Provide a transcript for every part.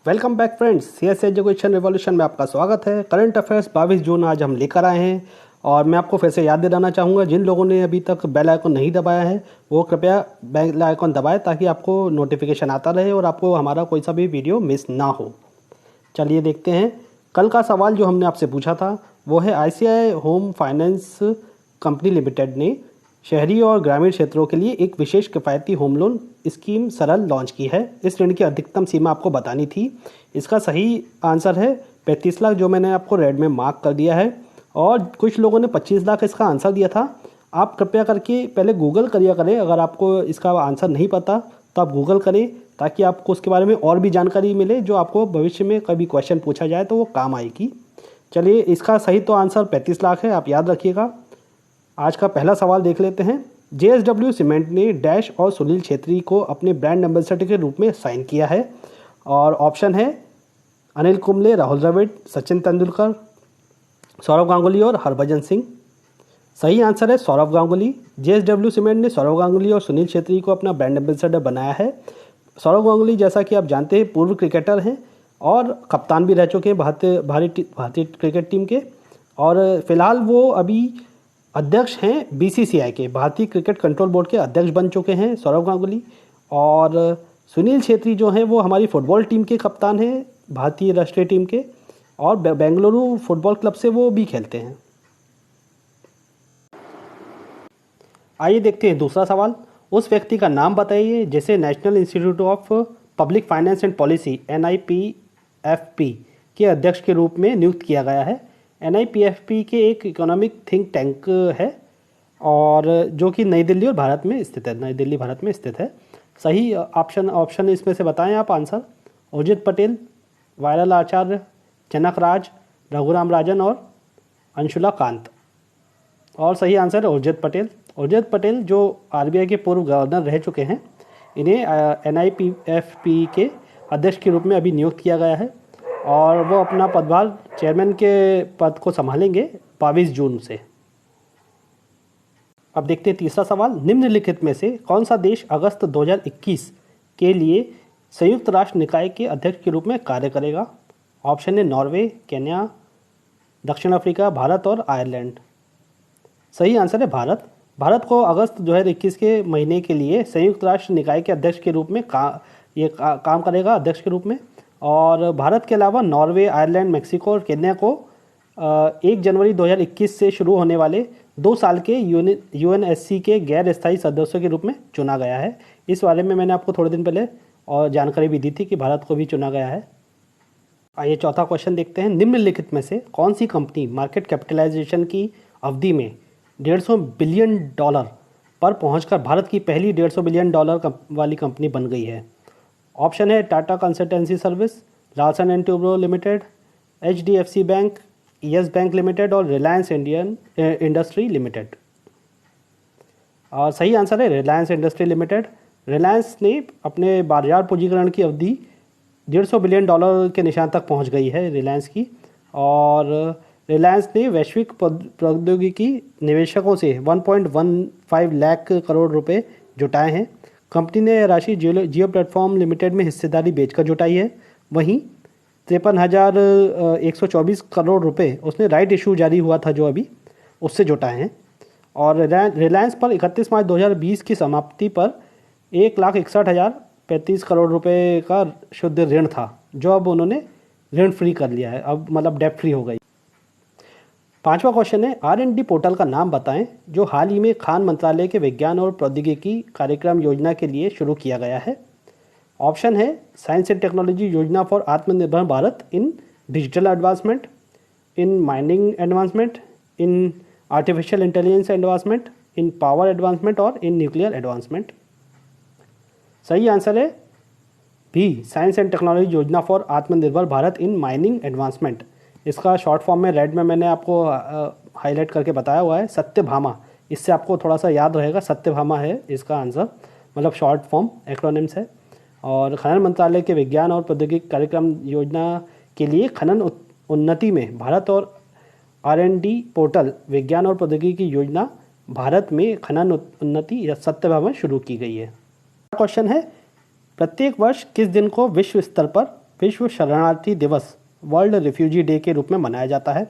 Welcome back friends, CS education revolution में आपका स्वागत है। करंट अफेयर्स 22 जून आज हम लेकर आए हैं और मैं आपको फिर से याद दिलाना चाहूँगा, जिन लोगों ने अभी तक बेल आइकन नहीं दबाया है वो कृपया बेल आइकन दबाएं ताकि आपको नोटिफिकेशन आता रहे और आपको हमारा कोई सा भी वीडियो मिस ना हो। चलिए देखते हैं। कल का सवाल जो हमने आपसे पूछा था वो है, ICI home finance company limited ने शहरी और ग्रामीण क्षेत्रों के लिए एक विशेष किफ़ायती होम लोन स्कीम सरल लॉन्च की है। इस ऋण की अधिकतम सीमा आपको बतानी थी। इसका सही आंसर है 35 लाख, जो मैंने आपको रेड में मार्क कर दिया है। और कुछ लोगों ने 25 लाख इसका आंसर दिया था। आप कृपया करके पहले गूगल करिए करें। अगर आपको इसका आंसर नहीं पता तो आप गूगल करें ताकि आपको उसके बारे में और भी जानकारी मिले, जो आपको भविष्य में कभी क्वेश्चन पूछा जाए तो वो काम आएगी। चलिए, इसका सही तो आंसर 35 लाख है, आप याद रखिएगा। आज का पहला सवाल देख लेते हैं। जेएसडब्ल्यू सीमेंट ने डैश और सुनील छेत्री को अपने ब्रांड एम्बेसडर के रूप में साइन किया है। और ऑप्शन है अनिल कुंबले, राहुल द्रविड़, सचिन तेंदुलकर, सौरव गांगुली और हरभजन सिंह। सही आंसर है सौरव गांगुली। जेएसडब्ल्यू सीमेंट ने सौरव गांगुली और सुनील छेत्री को अपना ब्रांड एम्बेसडर बनाया है। सौरव गांगुली, जैसा कि आप जानते हैं, पूर्व क्रिकेटर हैं और कप्तान भी रह चुके हैं भारतीय क्रिकेट टीम के। और फिलहाल वो अभी अध्यक्ष हैं बीसीसीआई के, भारतीय क्रिकेट कंट्रोल बोर्ड के अध्यक्ष बन चुके हैं सौरव गांगुली। और सुनील छेत्री जो हैं वो हमारी फुटबॉल टीम के कप्तान हैं, भारतीय राष्ट्रीय टीम के, और बेंगलुरु फुटबॉल क्लब से वो भी खेलते हैं। आइए देखते हैं दूसरा सवाल। उस व्यक्ति का नाम बताइए जिसे national institute of public finance and policy NIPFP के अध्यक्ष के रूप में नियुक्त किया गया है। NIPFP के एक इकोनॉमिक थिंक टैंक है और जो कि नई दिल्ली और भारत में स्थित है। नई दिल्ली भारत में स्थित है। सही ऑप्शन इसमें से बताएं आप आंसर। उर्जित पटेल, वायरल आचार्य, जनक राज, रघुराम राजन और अंशुला कांत। और सही आंसर है उर्जित पटेल। उर्जित पटेल जो RBI के पूर्व गवर्नर रह चुके हैं, इन्हें NIPFP के अध्यक्ष के रूप में अभी नियुक्त किया गया है और वो अपना पदभार चेयरमैन के पद को संभालेंगे 22 जून से। अब देखते हैं तीसरा सवाल। निम्नलिखित में से कौन सा देश अगस्त 2021 के लिए संयुक्त राष्ट्र निकाय के अध्यक्ष के रूप में कार्य करेगा? ऑप्शन है नॉर्वे, केन्या, दक्षिण अफ्रीका, भारत और आयरलैंड। सही आंसर है भारत। भारत को अगस्त 2021 के महीने के लिए संयुक्त राष्ट्र निकाय के अध्यक्ष के रूप में काम करेगा, अध्यक्ष के रूप में। और भारत के अलावा नॉर्वे, आयरलैंड, मेक्सिको और केन्या को 1 जनवरी 2021 से शुरू होने वाले 2 साल के UNSC के गैर स्थायी सदस्यों के रूप में चुना गया है। इस बारे में मैंने आपको थोड़े दिन पहले और जानकारी भी दी थी कि भारत को भी चुना गया है। आइए चौथा क्वेश्चन देखते हैं। निम्नलिखित में से कौन सी कंपनी मार्केट कैपिटलाइजेशन की अवधि में $150 बिलियन पर पहुंचकर भारत की पहली $150 बिलियन वाली कंपनी बन गई है? ऑप्शन है Tata consultancy service, Larsen and Toubro limited, HDFC bank, yes bank limited और रिलायंस इंडियन इंडस्ट्री लिमिटेड। और सही आंसर है रिलायंस इंडस्ट्री लिमिटेड। रिलायंस ने अपने बाजार पूंजीकरण की अवधि $150 बिलियन के निशान तक पहुंच गई है रिलायंस की। और रिलायंस ने वैश्विक प्रौद्योगिकी निवेशकों से 1.15 लाख करोड़ रुपए जुटाए हैं। कंपनी ने यह राशि जियो प्लेटफॉर्म लिमिटेड में हिस्सेदारी बेचकर जुटाई है। वहीं 53,124 करोड़ रुपए उसने राइट इशू जारी हुआ था जो अभी, उससे जुटाए हैं। और रिलायंस पर 31 मार्च 2020 की समाप्ति पर 1,61,035 करोड़ रुपए का शुद्ध ऋण था, जो अब उन्होंने ऋण फ्री कर लिया है, अब मतलब डेट फ्री हो गई। पांचवा क्वेश्चन है, R&D पोर्टल का नाम बताएं जो हाल ही में खान मंत्रालय के विज्ञान और प्रौद्योगिकी कार्यक्रम योजना के लिए शुरू किया गया है। ऑप्शन है साइंस एंड टेक्नोलॉजी योजना फॉर आत्मनिर्भर भारत इन digital advancement, in mining advancement, in artificial intelligence advancement, in power advancement और इन न्यूक्लियर एडवांसमेंट। सही आंसर है भी साइंस एंड टेक्नोलॉजी योजना फॉर आत्मनिर्भर भारत इन माइनिंग एडवांसमेंट। इसका शॉर्ट फॉर्म में रेड में मैंने आपको हाईलाइट करके बताया हुआ है, सत्यभामा। इससे आपको थोड़ा सा याद रहेगा, सत्यभामा है इसका आंसर, मतलब शॉर्ट फॉर्म एक्रोनिम्स है। और खनन मंत्रालय के विज्ञान और प्रौद्योगिकी कार्यक्रम योजना के लिए खनन उन्नति में भारत और R&D पोर्टल विज्ञान और प्रौद्योगिकी योजना भारत में खनन उन्नति या सत्यभामा शुरू की गई है। क्वेश्चन है, प्रत्येक वर्ष किस दिन को विश्व स्तर पर विश्व शरणार्थी दिवस वर्ल्ड रिफ्यूजी डे के रूप में मनाया जाता है।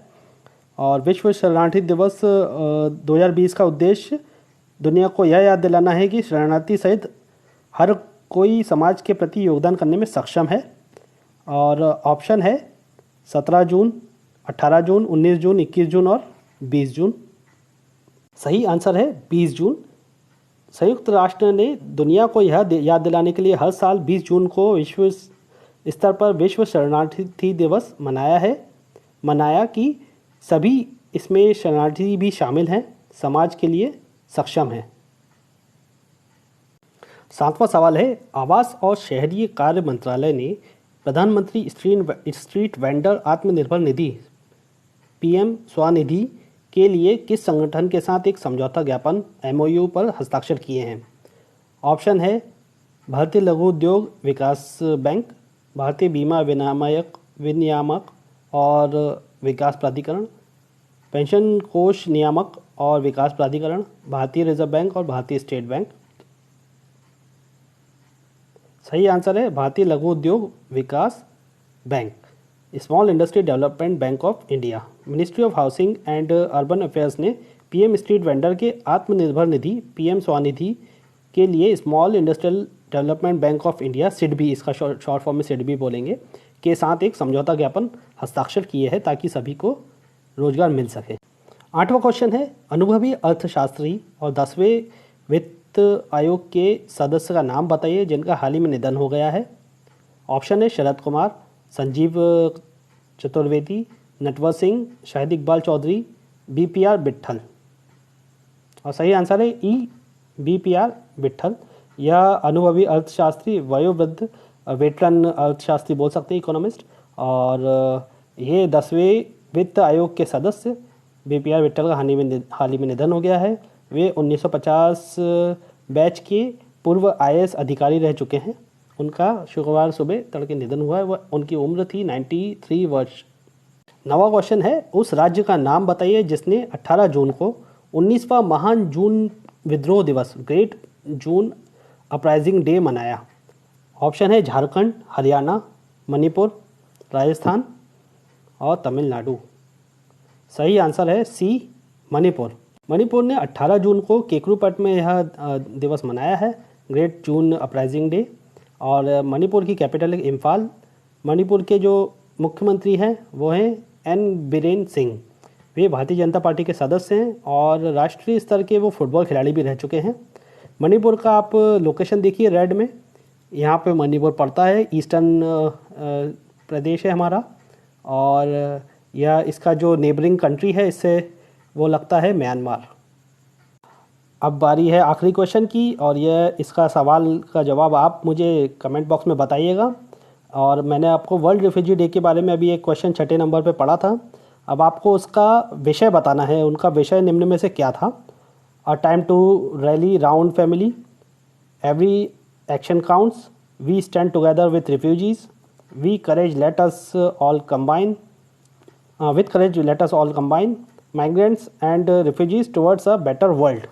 और विश्व शरणार्थी दिवस 2020 का उद्देश्य दुनिया को यह याद दिलाना है कि शरणार्थी सहित हर कोई समाज के प्रति योगदान करने में सक्षम है। और ऑप्शन है 17 जून, 18 जून, 19 जून, 21 जून और 20 जून। सही आंसर है 20 जून। संयुक्त राष्ट्र ने दुनिया को यह याद दिलाने के लिए हर साल 20 जून को विश्व स्तर पर विश्व शरणार्थी दिवस मनाया कि सभी इसमें शरणार्थी भी शामिल हैं, समाज के लिए सक्षम हैं। 7वां सवाल है, आवास और शहरी कार्य मंत्रालय ने प्रधानमंत्री स्ट्रीट वेंडर आत्मनिर्भर निधि PM स्वनिधि के लिए किस संगठन के साथ एक समझौता ज्ञापन MOU पर हस्ताक्षर किए हैं? ऑप्शन है भारतीय लघु उद्योग विकास बैंक, भारतीय बीमा विनियामक और विकास प्राधिकरण, पेंशन कोष नियामक और विकास प्राधिकरण, भारतीय रिजर्व बैंक और भारतीय स्टेट बैंक। सही आंसर है भारतीय लघु उद्योग विकास bank, small industry development bank of India. Ministry of housing and urban affairs ने PM स्ट्रीट वेंडर के आत्मनिर्भर निधि PM स्वनिधि के लिए small industrial development bank of India SIDBI, इसका शॉर्ट फॉर्म में SIDBI बोलेंगे, के साथ एक समझौता ज्ञापन हस्ताक्षर किए हैं ताकि सभी को रोजगार मिल सके। 8वां क्वेश्चन है, अनुभवी अर्थशास्त्री और 10वें वित्त आयोग के सदस्य का नाम बताइए जिनका हाल ही में निधन हो गया है। ऑप्शन है शरद कुमार, संजीव चतुर्वेदी, नटवर सिंह, शाहिद इकबाल चौधरी, BPR विट्ठल। और सही आंसर है BPR विट्ठल। यह अनुभवी अर्थशास्त्री, वयोवृद्ध वेटरन अर्थशास्त्री बोल सकते हैं, इकोनॉमिस्ट, और ये 10वें वित्त आयोग के सदस्य BPR विट्ठल का हाल ही में निधन हो गया है। वे 1950 बैच के पूर्व IAS अधिकारी रह चुके हैं। उनका शुक्रवार सुबह तड़के निधन हुआ है। उनकी उम्र थी 93 वर्ष। 9वां क्वेश्चन है, उस राज्य का नाम बताइए जिसने 18 जून को 19वां महान जून विद्रोह दिवस ग्रेट जून अपराइजिंग डे मनाया। ऑप्शन है झारखंड, हरियाणा, मणिपुर, राजस्थान और तमिलनाडु। सही आंसर है C मणिपुर। मणिपुर ने 18 जून को केकरूपट में यह दिवस मनाया है, ग्रेट जून अपराइजिंग डे। और मणिपुर की कैपिटल है इम्फाल। मणिपुर के जो मुख्यमंत्री हैं वो हैं N बीरेन सिंह। वे भारतीय जनता पार्टी के सदस्य हैं और राष्ट्रीय स्तर के वो फुटबॉल खिलाड़ी भी रह चुके हैं। मणिपुर का आप लोकेशन देखिए रेड में, यहाँ पे मणिपुर पड़ता है, ईस्टर्न प्रदेश है हमारा। और यह इसका जो नेबरिंग कंट्री है इससे वो लगता है म्यांमार। अब बारी है आखिरी क्वेश्चन की, और यह इसका सवाल का जवाब आप मुझे कमेंट बॉक्स में बताइएगा। और मैंने आपको वर्ल्ड रिफ्यूजी डे के बारे में अभी एक क्वेश्चन 6 नंबर पे पढ़ा था। अब आपको उसका विषय बताना है। उनका विषय निम्न में से क्या था? A time to rally round family, every action counts, we stand together with refugees, we courage let us all combine, with courage let us all combine, migrants and refugees towards a better world.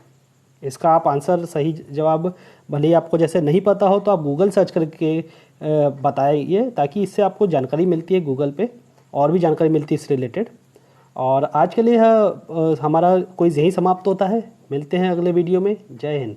इसका आप answer, सही जवाब भले ही आपको जैसे नहीं पता हो तो आप गूगल सर्च करके बताइए, ताकि इससे आपको जानकारी मिलती है गूगल पे, और भी जानकारी मिलती है इस रिलेटेड। और आज के लिए हमारा क्विज़ यहीं समाप्त होता है। मिलते हैं अगले वीडियो में। जय हिंद।